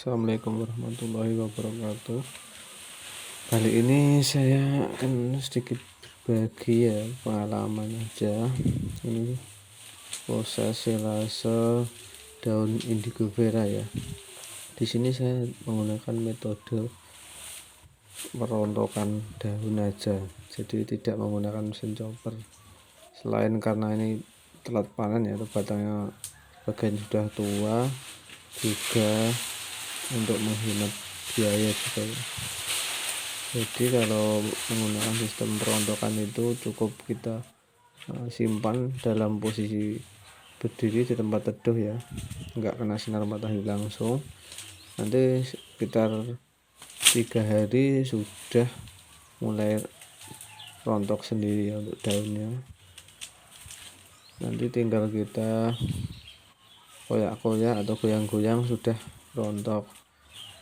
Assalamualaikum warahmatullahi wabarakatuh. Kali ini saya akan sedikit berbagi ya pengalaman aja. Ini proses silase daun indigo vera ya. Di sini saya menggunakan metode merontokan daun aja, jadi tidak menggunakan mesin chopper. Selain karena ini telat panen ya, batangnya bagian sudah tua, juga untuk menghemat biaya juga ya. Jadi kalau menggunakan sistem perontokan itu cukup kita simpan dalam posisi berdiri di tempat teduh ya, enggak kena sinar matahari langsung. Nanti sekitar 3 hari sudah mulai rontok sendiri ya untuk daunnya. Nanti tinggal kita koyak-koyak atau goyang-goyang sudah rontok.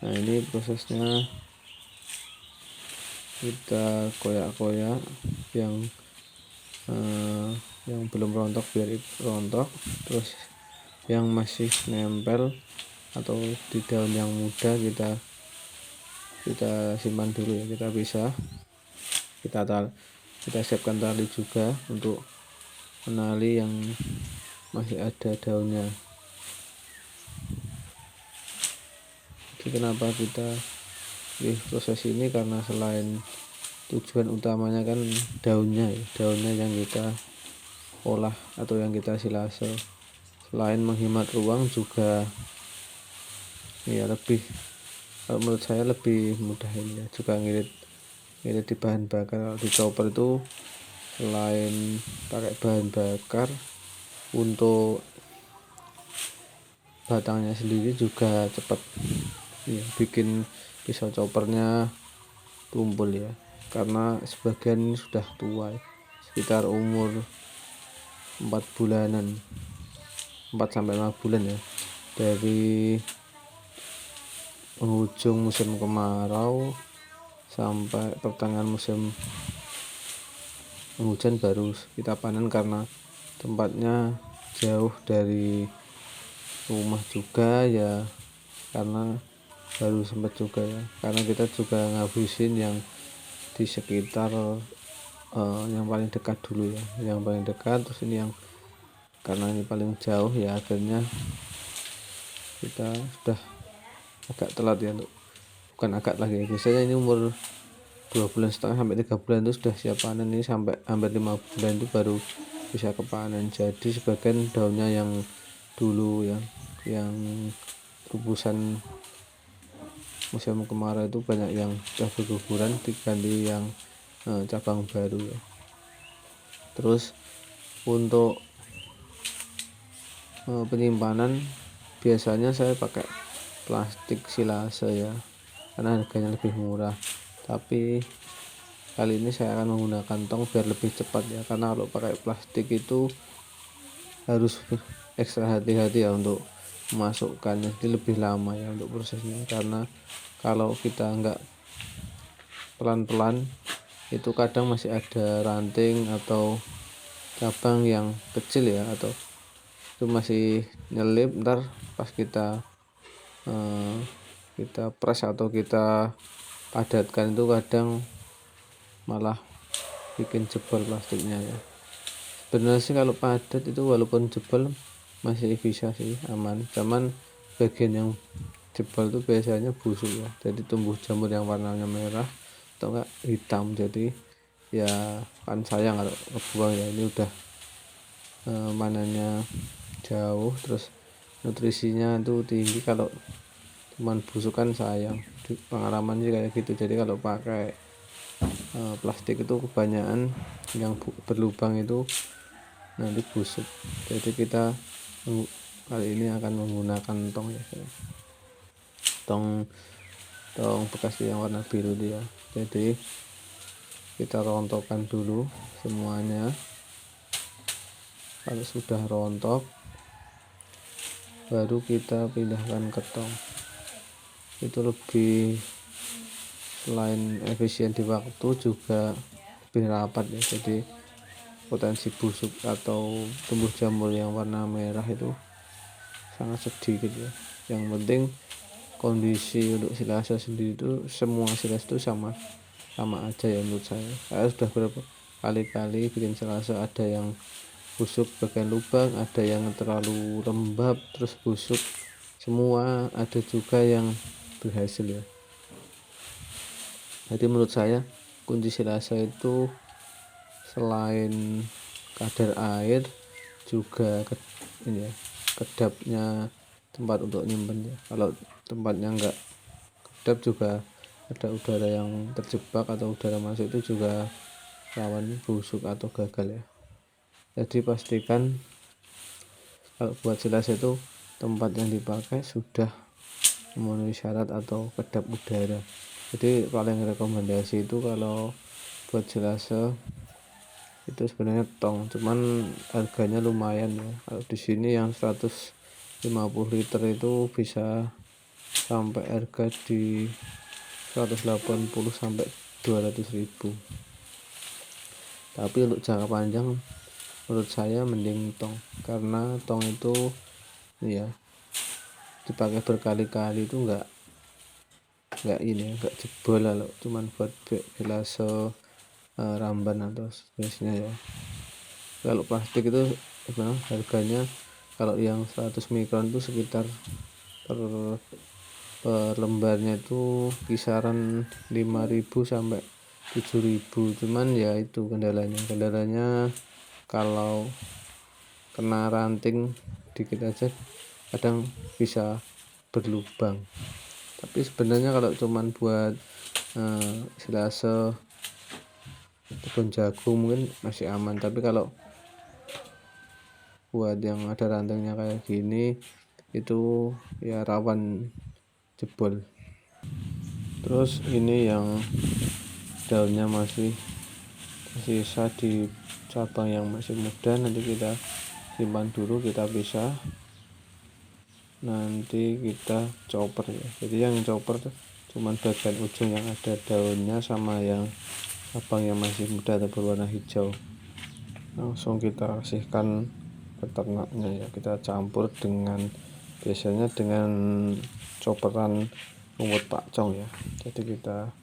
Nah, ini prosesnya, kita koyak-koyak yang belum rontok biar rontok, terus yang masih nempel atau di daun yang muda kita simpan dulu ya, kita pisah, kita siapkan tali juga untuk menali yang masih ada daunnya. Jadi kenapa kita proses ini, karena selain tujuan utamanya kan daunnya yang kita olah atau yang kita silase, selain menghemat ruang juga ya lebih, kalau menurut saya lebih mudah ini ya, juga ngirit di bahan bakar. Di chopper itu selain pakai bahan bakar, untuk batangnya sendiri juga cepat ya, bikin pisau choppernya tumpul ya, karena sebagian sudah tua ya, sekitar umur 4 bulanan, 4-5 bulan ya, dari penghujung musim kemarau sampai pertengahan musim penghujan baru kita panen, karena tempatnya jauh dari rumah juga ya, karena baru sempat juga ya, karena kita juga ngabisin yang di sekitar yang paling dekat dulu ya, yang paling dekat, terus ini yang karena ini paling jauh ya, akhirnya kita sudah agak telat ya, untuk bukan agak lagi ya, biasanya ini umur 2,5 bulan sampai 3 bulan itu sudah siap panen. Ini sampai hampir 5 bulan itu baru bisa kepanen. Jadi sebagian daunnya yang dulu yang gugusan musim kemarau itu banyak yang sudah berguguran, diganti yang cabang baru ya. Terus untuk penyimpanan biasanya saya pakai plastik silase ya, karena harganya lebih murah. Tapi kali ini saya akan menggunakan tong biar lebih cepat ya, karena kalau pakai plastik itu harus ekstra hati-hati ya untuk memasukkannya, jadi lebih lama ya untuk prosesnya, karena kalau kita enggak pelan-pelan itu kadang masih ada ranting atau cabang yang kecil ya, atau itu masih nyelip, ntar pas kita press atau kita padatkan itu kadang malah bikin jebol plastiknya ya. Sebenarnya sih kalau padat itu walaupun jebol masih bisa sih aman, cuman bagian yang jebol itu biasanya busuk ya, jadi tumbuh jamur yang warnanya merah atau enggak hitam. Jadi ya kan sayang kalau kebuang ya, ini udah manannya jauh, terus nutrisinya itu tinggi, kalau cuman busuk kan sayang. Pengalaman sih kayak gitu. Jadi kalau pakai plastik itu kebanyakan yang berlubang itu nanti busuk. Jadi kita kali ini akan menggunakan tong ya, tong bekas yang warna biru dia. Jadi kita rontokkan dulu semuanya. Kalau sudah rontok baru kita pindahkan ke tong. Itu lebih, selain efisien di waktu, juga lebih rapat ya, jadi potensi busuk atau tumbuh jamur yang warna merah itu sangat sedikit ya. Yang penting kondisi untuk silase sendiri itu semua silase itu sama aja ya menurut saya sudah berapa kali bikin silase, ada yang busuk bagian lubang, ada yang terlalu lembab terus busuk semua, ada juga yang berhasil ya. Jadi menurut saya kunci silase itu selain kadar air juga ini ya, kedapnya tempat untuk nyimpen ya. Kalau tempatnya enggak kedap juga ada udara yang terjebak atau udara masuk itu juga rawan busuk atau gagal ya. Jadi pastikan kalau buat silase itu tempat yang dipakai sudah memenuhi syarat atau kedap udara. Jadi paling rekomendasi itu kalau buat silase itu sebenarnya tong, cuman harganya lumayan ya. Kalau di sini yang 150 liter itu bisa sampai harga di 180 sampai 200.000. Tapi untuk jangka panjang menurut saya mending tong, karena tong itu ya dipakai berkali-kali itu enggak jebol kalau cuman buat silase ramban atau sejenisnya ya. Kalau plastik itu harganya kalau yang 100 mikron itu sekitar per lembarnya itu kisaran 5.000 sampai 7.000. Cuman ya itu kendalanya kalau kena ranting dikit aja kadang bisa berlubang. Tapi sebenarnya kalau cuman buat silase kebun jagung mungkin masih aman, tapi kalau buat yang ada rantingnya kayak gini itu ya rawan jebol. Terus ini yang daunnya masih sisa di cabang yang masih muda, nanti kita simpan dulu, kita pisah, nanti kita chopper ya. Jadi yang chopper cuman bagian ujung yang ada daunnya sama yang cabang yang masih muda atau berwarna hijau, langsung kita kasihkan ke ternaknya ya. Kita campur biasanya dengan chopperan rumput pakcong ya. Jadi kita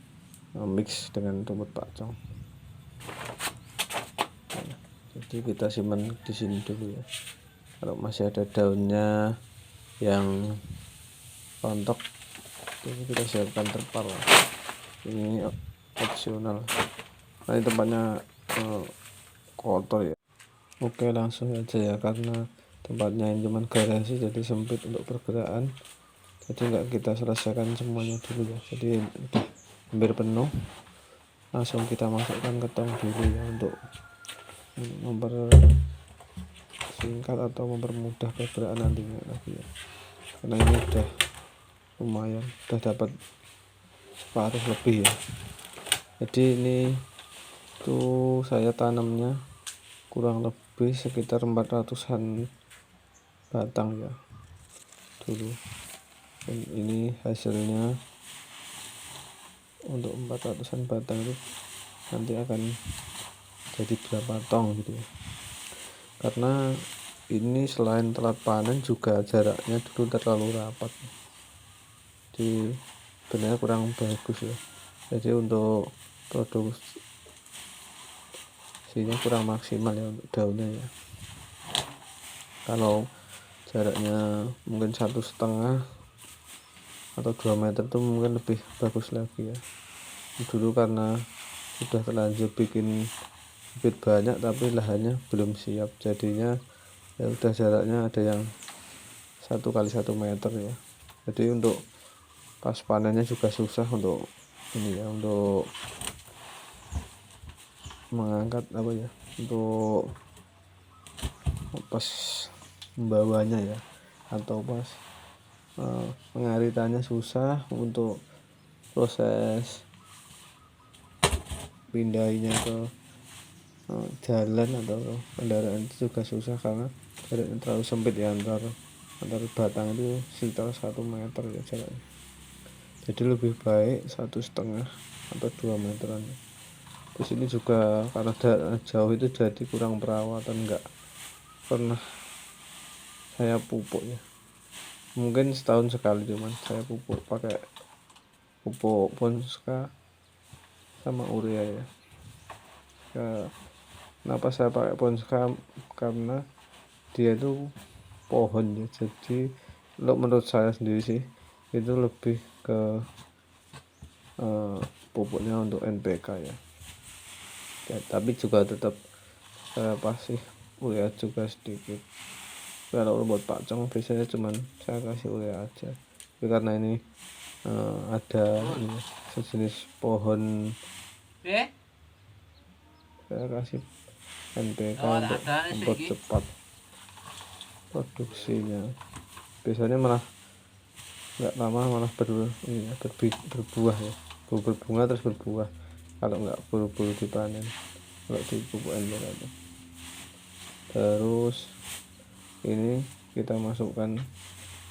mix dengan rumput pakcong. Jadi kita simpan di sini dulu ya. Kalau masih ada daunnya yang rontok ini kita siapkan terpal, ini opsional. Nah, ini tempatnya kotor ya. Oke, langsung aja ya, karena tempatnya ini cuman garasi jadi sempit untuk pergerakan, jadi nggak kita selesaikan semuanya dulu ya. Jadi udah hampir penuh, langsung kita masukkan ke tong dulu ya untuk mempersingkat atau mempermudah pergerakan nantinya lagi ya. Karena ini udah lumayan, udah dapat separuh lebih ya. Jadi ini tuh saya tanamnya kurang lebih sekitar 400-an batang ya dulu, dan ini hasilnya untuk 400-an batang itu nanti akan jadi berapa tong gitu ya. Karena ini selain telat panen juga jaraknya dulu terlalu rapat, jadi sebenarnya kurang bagus ya. Jadi untuk produksinya kurang maksimal ya untuk daunnya ya. Kalau jaraknya mungkin 1,5 atau 2 meter itu mungkin lebih bagus lagi ya. Dulu karena sudah terlanjur bikin bibit banyak tapi lahannya belum siap, jadinya ya udah jaraknya ada yang 1 kali 1 meter ya. Jadi untuk pas panennya juga susah untuk ini ya, untuk mengangkat untuk pas membawanya ya, atau pas pengaritannya susah, untuk proses pindahinnya ke jalan atau kendaraan itu juga susah karena jaraknya terlalu sempit ya, antar batang itu sekitar 1 meter ya jaraknya. Jadi lebih baik 1,5 atau 2 meteran. Di sini juga karena jauh itu jadi kurang perawatan, enggak pernah saya pupuk ya. mungkin setahun sekali, cuman saya pupuk pakai pupuk Ponska sama urea ya. Kenapa saya pakai Ponska, karena dia itu pohon ya, jadi menurut saya sendiri sih itu lebih ke pupuknya untuk NPK ya. Tapi juga tetap saya pasti urea juga sedikit. Kalau buat pakcong biasanya cuman saya kasih urea aja, tapi karena ini ada ini sejenis pohon, saya kasih NPK untuk mempercepat produksinya. Biasanya malah nggak lama malah berbuah ya, berbunga terus berbuah kalau nggak buru-buru dipanen kalau di pupuk NPK itu. Terus ini kita masukkan,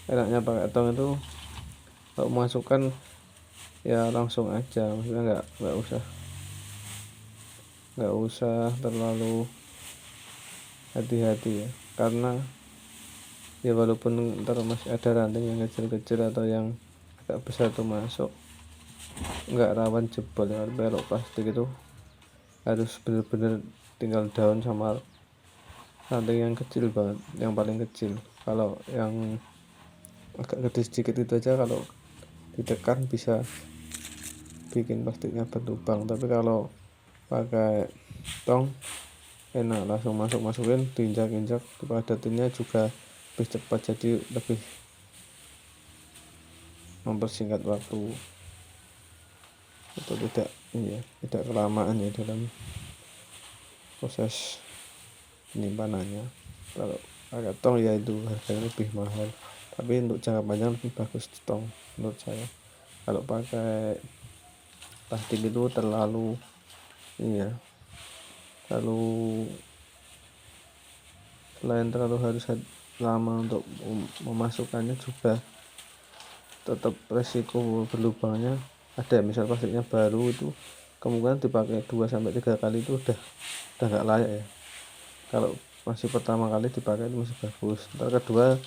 enaknya pakai tong itu kalau masukkan ya langsung aja, maksudnya nggak usah terlalu hati-hati ya, karena ya walaupun ntar masih ada ranting yang kecil-kecil atau yang agak besar tuh masuk, nggak rawan jebol ya. Kalau plastik itu harus bener-bener tinggal daun sama ranting yang kecil banget, yang paling kecil. Kalau yang agak gede sedikit itu aja kalau ditekan bisa bikin plastiknya berlubang, tapi kalau pakai tong enak, langsung masukin, diinjak-injak, dipadatinnya juga lebih cepat, jadi lebih mempersingkat waktu atau tidak kelamaan ya dalam proses penyimpanannya. Kalau pakai tong ya itu harganya lebih mahal, tapi untuk jangka panjang lebih bagus tong menurut saya. Kalau pakai plastik itu terlalu selain terlalu harus lama untuk memasukkannya, juga tetap resiko berlubangnya ada. Misal plastiknya baru itu kemungkinan dipakai 2-3 kali itu udah nggak layak ya. Kalau masih pertama kali dipakai itu masih bagus, ntar kedua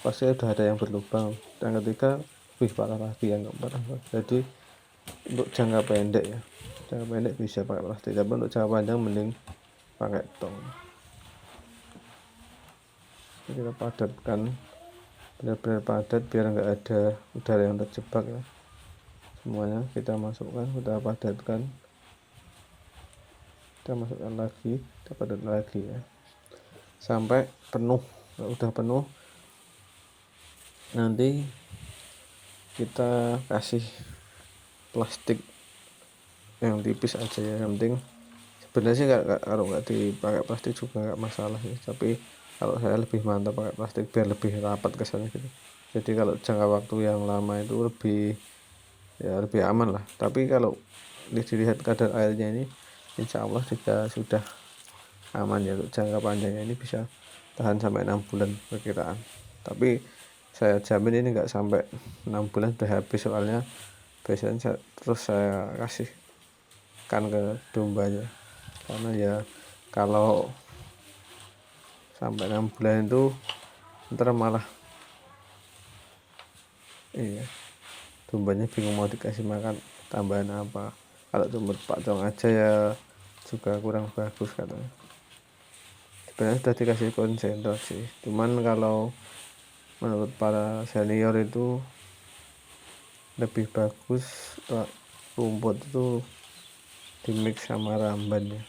pasti udah ada yang berlubang, yang ketiga lebih parah lagi, yang keempat. Jadi untuk jangka pendek bisa pakai plastik, tapi untuk jangka panjang mending pakai tong. Kita padatkan benar-benar padat biar nggak ada udara yang terjebak ya. Semuanya kita masukkan, kita padatkan, kita masukkan lagi, kita padat lagi ya sampai penuh. Kalau udah penuh nanti kita kasih plastik yang tipis aja ya. Yang penting sebenarnya sih kalau nggak dipakai plastik juga nggak masalah ya, tapi kalau saya lebih mantap pakai plastik biar lebih rapat kesannya gitu. Jadi kalau jangka waktu yang lama itu lebih aman lah. Tapi kalau dilihat kadar airnya ini, insya Allah juga sudah aman ya. Untuk jangka panjangnya ini bisa tahan sampai 6 bulan perkiraan, tapi saya jamin ini nggak sampai 6 bulan udah habis, soalnya biasanya saya kasih kan ke dombanya, karena ya kalau sampai 6 bulan itu ntar malah dombanya bingung mau dikasih makan tambahan apa. Kalau cuma pakcong aja ya juga kurang bagus katanya. Sebenarnya sudah dikasih konsentrat sih, cuman kalau menurut para senior itu lebih bagus rumput itu dimix sama ramban ya.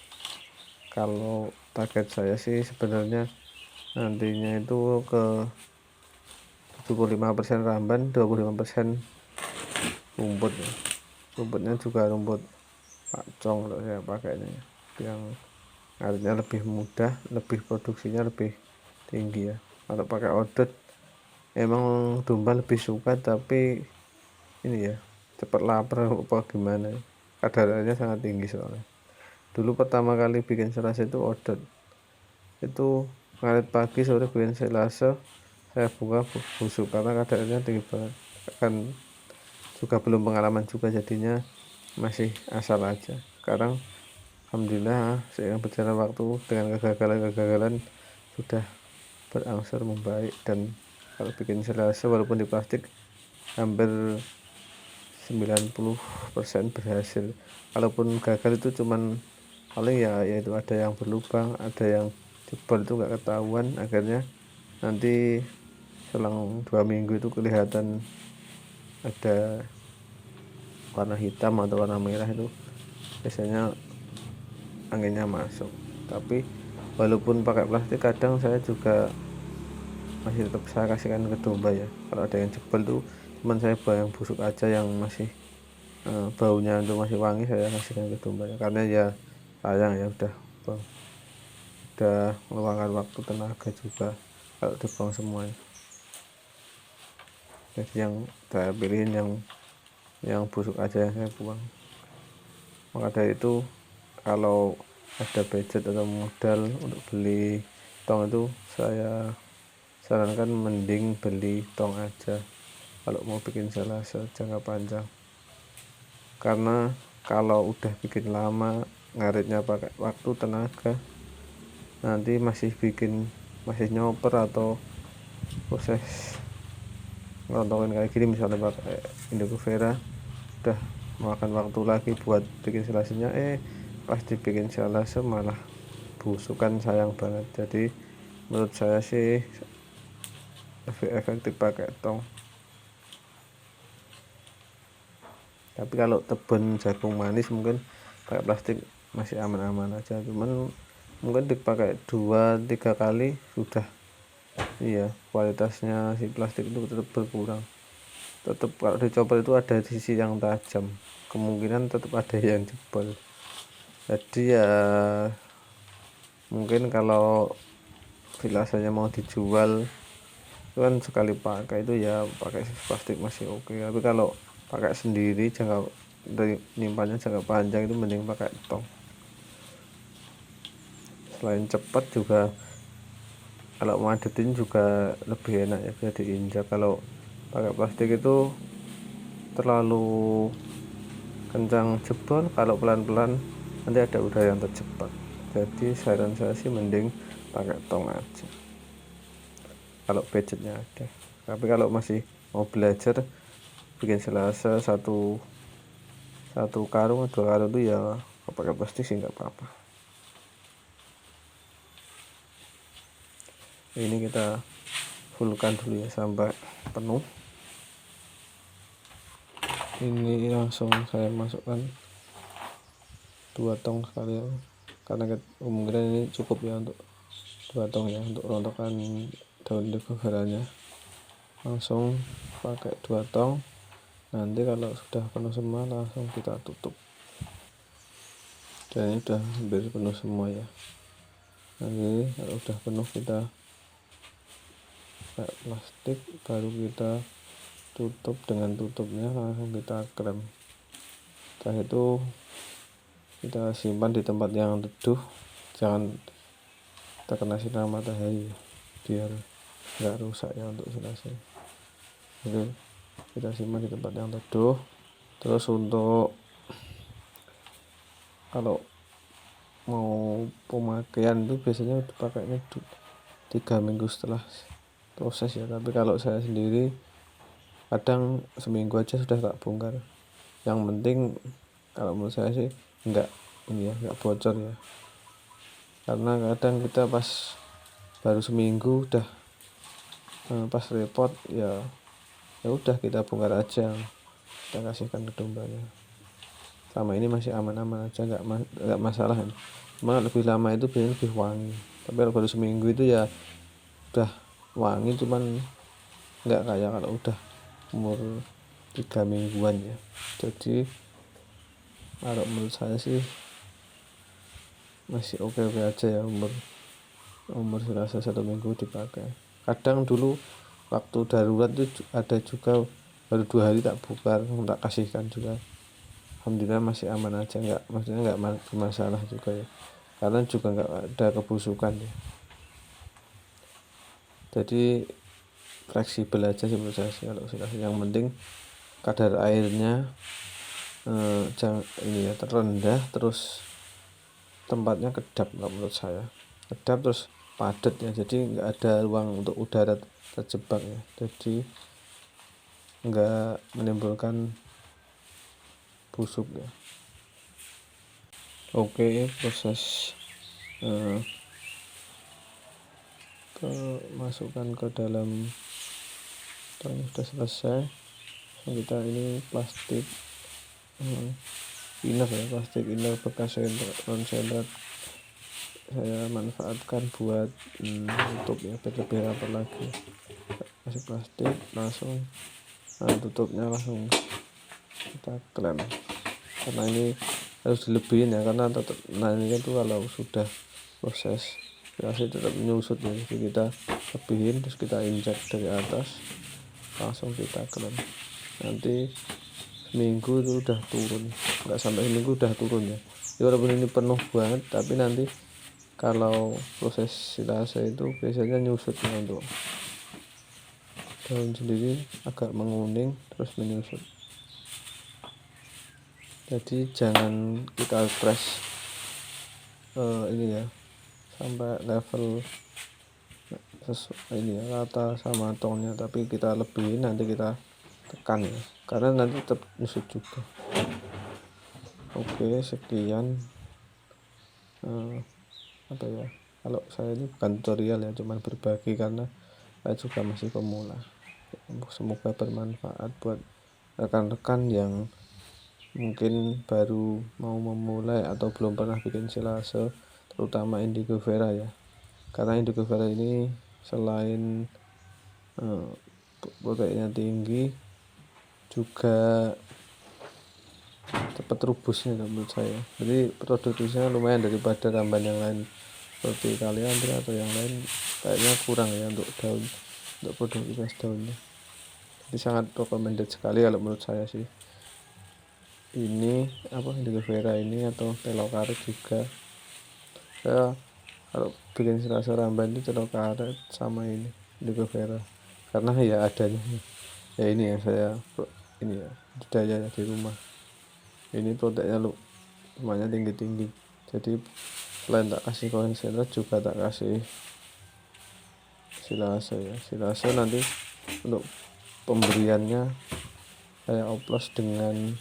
Kalau target saya sih sebenarnya nantinya itu ke 75% ramban, 25% rumput ya. Rumputnya juga rumput pakcong kalau saya pakainya ya, yang artinya lebih mudah, lebih produksinya lebih tinggi ya. Kalau pakai odot emang domba lebih suka, tapi ini ya cepat lapar apa gimana, kadarnya sangat tinggi. Soalnya dulu pertama kali bikin selase itu odot itu ngarit pagi, sore bikin selase, saya buka busuk karena kadarnya tinggi banget. Kan juga belum pengalaman juga, jadinya masih asal aja. Sekarang alhamdulillah seiring berjalan waktu dengan kegagalan sudah berangsur membaik dan kalau bikin selasa walaupun di plastik hampir 90% berhasil. Kalaupun gagal itu cuman paling yaitu ada yang berlubang, ada yang jebol itu nggak ketahuan, akhirnya nanti selang 2 minggu itu kelihatan ada warna hitam atau warna merah, itu biasanya anginnya masuk. Tapi walaupun pakai plastik kadang saya juga masih tetap saya kasihkan ke domba ya. Kalau ada yang jebol tuh cuman saya bawa yang busuk aja, yang masih baunya itu masih wangi, saya kasihkan ke domba ya. Karena ya sayang ya, udah meluangkan waktu tenaga juga kalau dibuang semuanya. Jadi yang saya pilihin yang busuk aja yang saya buang. Maka dari itu kalau ada budget atau modal untuk beli tong itu saya sarankan mending beli tong aja kalau mau bikin selasa jangka panjang, karena kalau udah bikin lama ngaritnya pakai waktu tenaga, nanti masih nyoper atau proses ngelontokin kayak gini misalnya pakai Indigo Vera, udah makan waktu lagi buat bikin selasanya, pas dibikin selasa malah busuk, kan sayang banget. Jadi menurut saya sih lebih efektif pakai tong. Tapi kalau tebon jagung manis mungkin pakai plastik masih aman-aman aja, cuman mungkin dipakai 2-3 kali sudah kualitasnya si plastik itu tetap berkurang. Tetap kalau dicopot itu ada sisi yang tajam, kemungkinan tetap ada yang jebol. Jadi ya mungkin kalau bilasanya mau dijual itu kan sekali pakai itu ya pakai plastik masih oke. Tapi kalau pakai sendiri jangka dari nyimpannya jangka panjang itu mending pakai tong. Selain cepat juga kalau madetin juga lebih enak ya, bisa diinjak. Kalau pakai plastik itu terlalu kencang jebol, kalau pelan-pelan nanti ada udara yang terjebak. Jadi saran saya sih mending pakai tong aja kalau budgetnya ada. Tapi kalau masih mau belajar bikin selasa satu karung 2 karung itu ya pakai plastik sih nggak apa-apa. Ini kita fullkan dulu ya sampai penuh. Ini langsung saya masukkan 2 tong sekali ya, karena kemungkinan ini cukup ya untuk 2 tong ya, untuk rontokan daun dekoveranya. Langsung pakai 2 tong. Nanti kalau sudah penuh semua langsung kita tutup. Dan ini udah hampir penuh semua ya. Nanti kalau udah penuh kita pakai plastik, baru kita tutup dengan tutupnya, langsung kita krem. Setelah itu kita simpan di tempat yang teduh, jangan terkena sinar matahari biar nggak rusak ya untuk selesai. Jadi kita simpan di tempat yang teduh. Terus untuk kalau mau pemakaian itu biasanya dipakainya 3 minggu setelah proses ya. Tapi kalau saya sendiri kadang seminggu aja sudah tak bongkar. Yang penting kalau menurut saya sih nggak bocor ya, karena kadang kita pas baru seminggu udah pas repot ya udah kita bongkar aja, kita kasihkan ke dombanya. Selama ini masih aman-aman aja, nggak masalah. Cuma lebih lama itu biasanya lebih wangi. Tapi kalau baru seminggu itu ya udah wangi, cuman nggak kayak kalau udah umur 3 mingguan ya. Jadi kalau menurut saya sih masih oke-oke aja ya umur selasa 1 minggu dipakai. Kadang dulu waktu darurat itu ada juga baru 2 hari tak bongkar, tak kasihkan juga. Alhamdulillah masih aman aja, maksudnya nggak bermasalah juga ya, karena juga nggak ada kebusukan ya. Jadi fleksibel aja sih menurut saya sih kalau selasa. Yang penting kadar airnya jangan terendah, terus tempatnya kedap. Kalau menurut saya kedap terus padat ya, jadi nggak ada ruang untuk udara terjebak ya, jadi enggak menimbulkan busuk ya. Oke, proses masukkan ke dalam tong sudah selesai. Kita ini plastik inner ya, plastik inner bekas konsentrat saya manfaatkan buat tutup ya, biar lebih rapat lagi. Kasih plastik langsung, tutupnya langsung kita klem, karena ini harus dilebihin ya, karena tetap nantinya itu kalau sudah proses pasti tetap menyusut ya, jadi kita lebihin, terus kita injek dari atas, langsung kita klem. Nanti seminggu itu udah turun, nggak sampai seminggu udah turun ya. Jadi walaupun ini penuh banget, tapi nanti kalau proses silase itu biasanya nyusutnya, untuk daun sendiri agak menguning terus menyusut. Jadi jangan kita press ini ya sampai level ini ya rata sama tongnya, tapi kita lebihin, nanti kita tekan ya, karena nanti tetap nyusut juga. Oke, sekian apa ya, kalau saya ini bukan tutorial ya, cuman berbagi karena saya juga masih pemula. Semoga bermanfaat buat rekan-rekan yang mungkin baru mau memulai atau belum pernah bikin silase, terutama indigo vera ya, karena indigo vera ini selain proteinnya tinggi juga cepat rubusnya menurut saya. Jadi produksinya lumayan daripada ramban yang lain seperti kaliandra atau yang lain, kayaknya kurang ya untuk daun, untuk produktivitas daunnya. Jadi sangat recommended sekali kalau menurut saya sih. Ini indigo vera ini atau telokaret juga, saya kalau bikin silase ramban itu telokaret sama ini indigo vera, karena ya adanya ya ini yang saya ini ya budidaya di rumah. Ini proteinnya lumayan tinggi, jadi selain tak kasih konsentrat juga tak kasih silase ya. Silase nanti untuk pemberiannya saya oplos dengan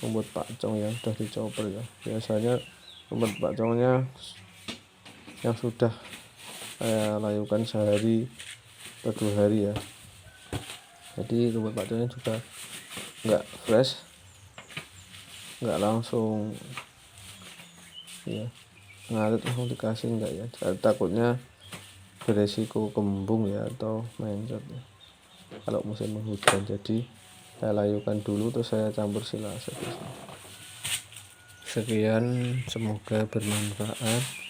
rumput pakcong yang sudah dicopel ya. Biasanya rumput pakcongnya yang sudah saya layukan sehari atau 2 hari ya, jadi rumput pakcongnya juga enggak fresh, enggak langsung ya ngarit langsung dikasih, enggak ya, takutnya beresiko kembung ya atau mencret ya kalau musim hujan. Jadi saya layukan dulu terus saya campur silase. Sekian, semoga bermanfaat.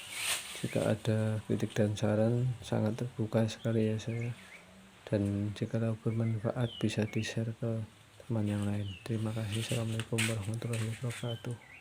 Jika ada kritik dan saran, sangat terbuka sekali ya saya, dan jika bermanfaat bisa di share ke teman yang lain. Terima kasih. Assalamualaikum warahmatullahi wabarakatuh.